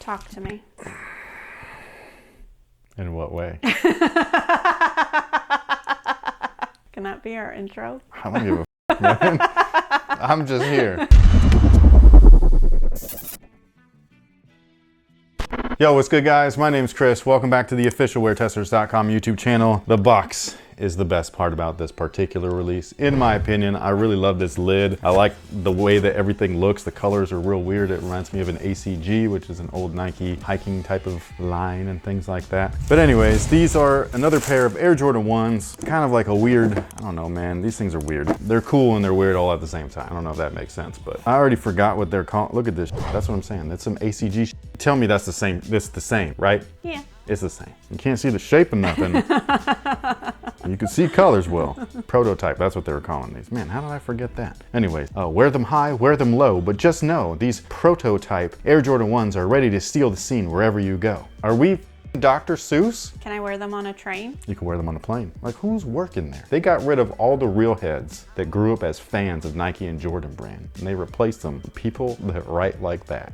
Talk to me. In what way? Can that be our intro? I don't give a f, man. I'm just here. Yo, what's good, guys? My name's Chris. Welcome back to the official WearTesters.com YouTube channel. The box is the best part about this particular release. In my opinion, I really love this lid. I like the way that everything looks. The colors are real weird. It reminds me of an ACG, which is an old Nike hiking type of line and things like that. But anyways, these are another pair of Air Jordan 1s. Kind of like a weird, I don't know, man. These things are weird. They're cool and they're weird all at the same time. I don't know if that makes sense, but I already forgot what they're called. Look at this. That's what I'm saying. That's some ACG. Tell me that's the same. It's the same, right? Yeah. It's the same. You can't see the shape of nothing. You can see colors well. Prototype, that's what they were calling these. Man, how did I forget that? Anyways, wear them high, wear them low, but just know these prototype Air Jordan 1s are ready to steal the scene wherever you go. Are we Dr. Seuss? Can I wear them on a train? You can wear them on a plane. Like, who's working there? They got rid of all the real heads that grew up as fans of Nike and Jordan brand, and they replaced them with people that write like that.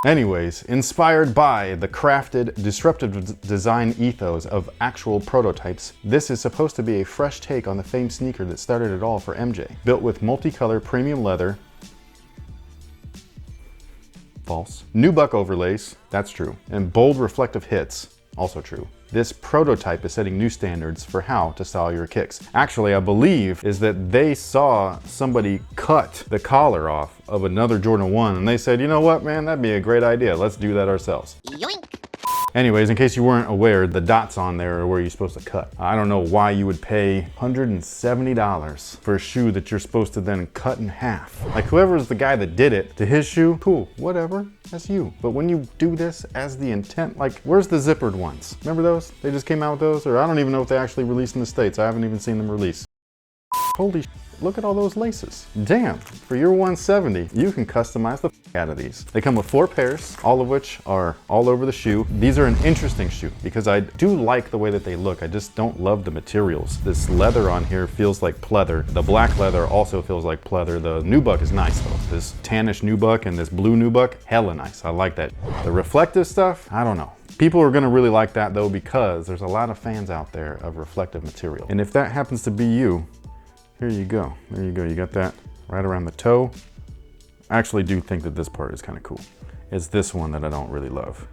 Anyways, inspired by the crafted, disruptive design ethos of actual prototypes, this is supposed to be a fresh take on the famed sneaker that started it all for MJ. Built with multicolor premium leather, false, nubuck overlays, that's true, and bold reflective hits, also true. This prototype is setting new standards for how to style your kicks. Actually, I believe is that they saw somebody cut the collar off of another Jordan 1 and they said, you know what, man, that'd be a great idea. Let's do that ourselves. Yoink. Anyways, in case you weren't aware, the dots on there are where you're supposed to cut. I don't know why you would pay $170 for a shoe that you're supposed to then cut in half. Like, whoever's the guy that did it to his shoe, cool, whatever, that's you. But when you do this as the intent, like, where's the zippered ones? Remember those? They just came out with those? Or I don't even know if they actually released in the States. I haven't even seen them release. Holy shit. Look at all those laces. Damn, for your 170, you can customize the f out of these. They come with 4 pairs, all of which are all over the shoe. These are an interesting shoe because I do like the way that they look. I just don't love the materials. This leather on here feels like pleather. The black leather also feels like pleather. The nubuck is nice though. This tannish nubuck and this blue nubuck, hella nice. I like that. The reflective stuff, I don't know. People are gonna really like that though because there's a lot of fans out there of reflective material. And if that happens to be you, here you go. There you go. You got that right around the toe. I actually do think that this part is kind of cool. It's this one that I don't really love.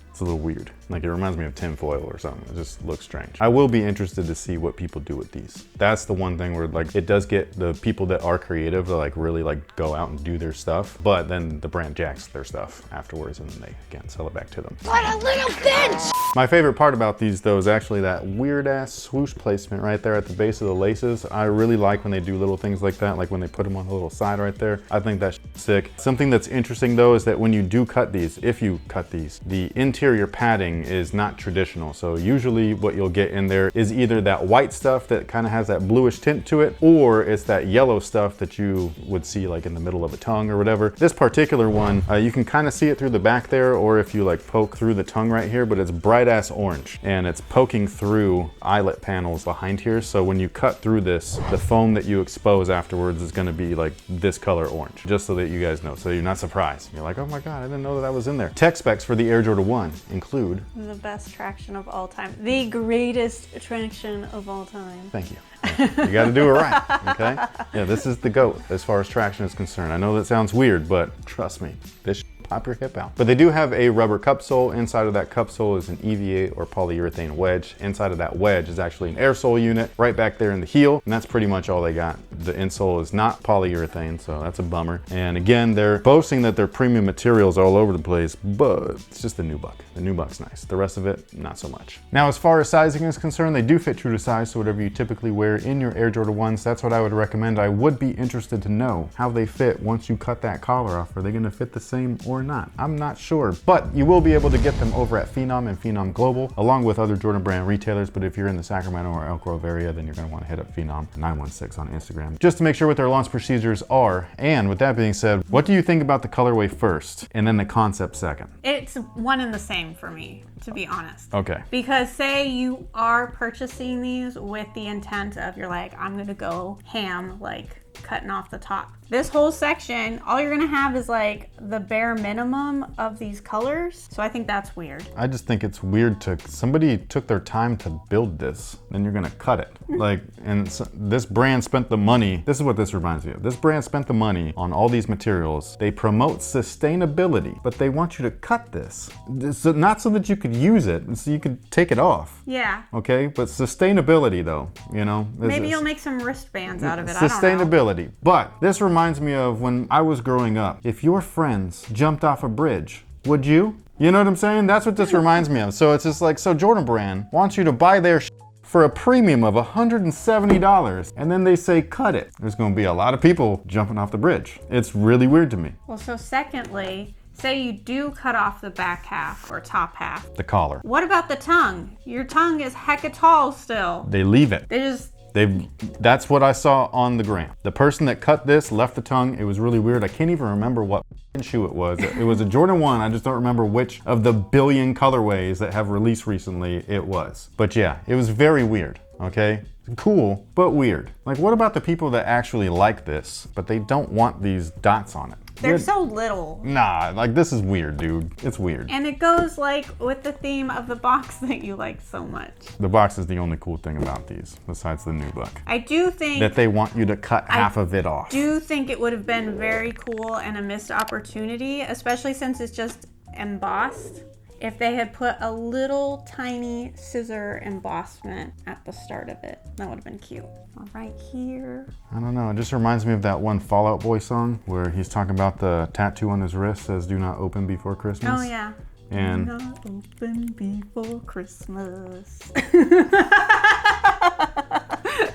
It's a little weird. Like, it reminds me of tinfoil or something. It just looks strange. I will be interested to see what people do with these. That's the one thing where, like, it does get the people that are creative to, like, really, like, go out and do their stuff. But then the brand jacks their stuff afterwards and then they, again, sell it back to them. What a little bitch! My favorite part about these, though, is actually that weird-ass swoosh placement right there at the base of the laces. I really like when they do little things like that, like when they put them on the little side right there. I think that's sick. Something that's interesting, though, is that when you do cut these, if you cut these, the interior padding is not traditional. So usually what you'll get in there is either that white stuff that kind of has that bluish tint to it, or it's that yellow stuff that you would see like in the middle of a tongue or whatever. This particular one, you can kind of see it through the back there, or if you like poke through the tongue right here, but it's bright ass orange and it's poking through eyelet panels behind here. So when you cut through this, the foam that you expose afterwards is going to be like this color orange, just so that you guys know, so you're not surprised. You're like, oh my God, I didn't know that was in there. Tech specs for the Air Jordan 1 include the best traction of all time. The greatest traction of all time. Thank you. You got to do it right, okay? Yeah, this is the GOAT as far as traction is concerned. I know that sounds weird, but trust me, this pop your hip out. But they do have a rubber cup sole. Inside of that cup sole is an EVA or polyurethane wedge. Inside of that wedge is actually an air sole unit right back there in the heel, and that's pretty much all they got. The insole is not polyurethane, so that's a bummer. And again, they're boasting that they're premium materials all over the place, but it's just the nubuck. The nubuck's nice. The rest of it, not so much. Now, as far as sizing is concerned, they do fit true to size, so whatever you typically wear in your Air Jordan 1s, that's what I would recommend. I would be interested to know how they fit once you cut that collar off. Are they gonna fit the same or not? I'm not sure, but you will be able to get them over at Phenom and Phenom Global, along with other Jordan brand retailers. But if you're in the Sacramento or Elk Grove area, then you're gonna wanna hit up Phenom 916 on Instagram, just to make sure what their launch procedures are. And with that being said, what do you think about the colorway first, and then the concept second? It's one and the same for me, to be honest. Okay. Because say you are purchasing these with the intent of, you're like, I'm gonna go ham, like cutting off the top This whole section, all you're gonna have is like the bare minimum of these colors. So I think that's weird. I just think it's weird somebody took their time to build this, then you're gonna cut it. Like, and so, this brand spent the money, this is what this reminds me of. This brand spent the money on all these materials. They promote sustainability, but they want you to cut this. Not so that you could use it, so you could take it off. Yeah. Okay, but sustainability though, you know. Maybe you'll make some wristbands out of it, I don't know. Sustainability. But this reminds me of when I was growing up. If your friends jumped off a bridge, would you? You know what I'm saying? That's what this reminds me of. So it's just like, so Jordan Brand wants you to buy their for a premium of $170, and then they say cut it. There's gonna be a lot of people jumping off the bridge. It's really weird to me. Well, so secondly, say you do cut off the back half or top half. The collar. What about the tongue? Your tongue is hecka tall still. They leave it. That's what I saw on the gram. The person that cut this left the tongue. It was really weird. I can't even remember what shoe it was. It was a Jordan 1. I just don't remember which of the billion colorways that have released recently it was. But yeah, it was very weird, okay? Cool, but weird. Like, what about the people that actually like this, but they don't want these dots on it? They're so little. Nah, like this is weird, dude. It's weird. And it goes like with the theme of the box that you like so much. The box is the only cool thing about these, besides the new book. I do think that they want you to cut half of it off. I do think it would have been very cool and a missed opportunity, especially since it's just embossed, if they had put a little tiny scissor embossment at the start of it. That would have been cute. Right here. I don't know, it just reminds me of that one Fall Out Boy song where he's talking about the tattoo on his wrist says do not open before Christmas. Oh yeah. And do not open before Christmas.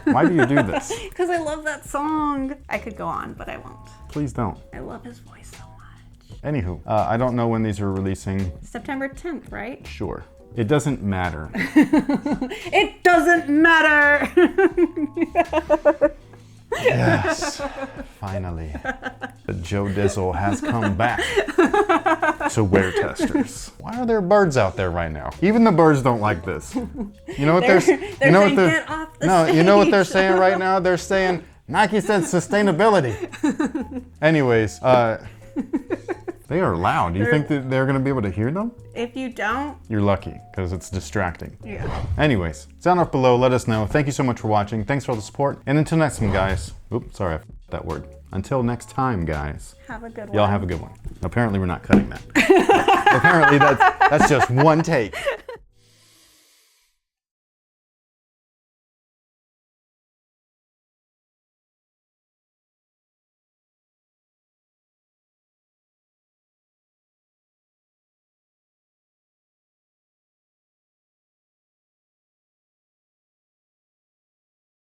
Why do you do this? Because I love that song. I could go on, but I won't. Please don't. I love his voice so much. Anywho, I don't know when these are releasing. September 10th, right? Sure. It doesn't matter. It doesn't matter! Yes, finally. The Joe Dizzle has come back to WearTesters. Why are there birds out there right now? Even the birds don't like this. You know what they're saying, get off the stage. You know what they're saying right now? They're saying, Nike said sustainability. Anyways, they are loud. Do you think that they're going to be able to hear them? If you don't, you're lucky, because it's distracting. Yeah. Anyways, sound off below. Let us know. Thank you so much for watching. Thanks for all the support. And until next time, guys. Oops, sorry, I f***ed that word. Until next time, guys. Have a good one. Y'all have a good one. Apparently, we're not cutting that. Apparently, that's just one take.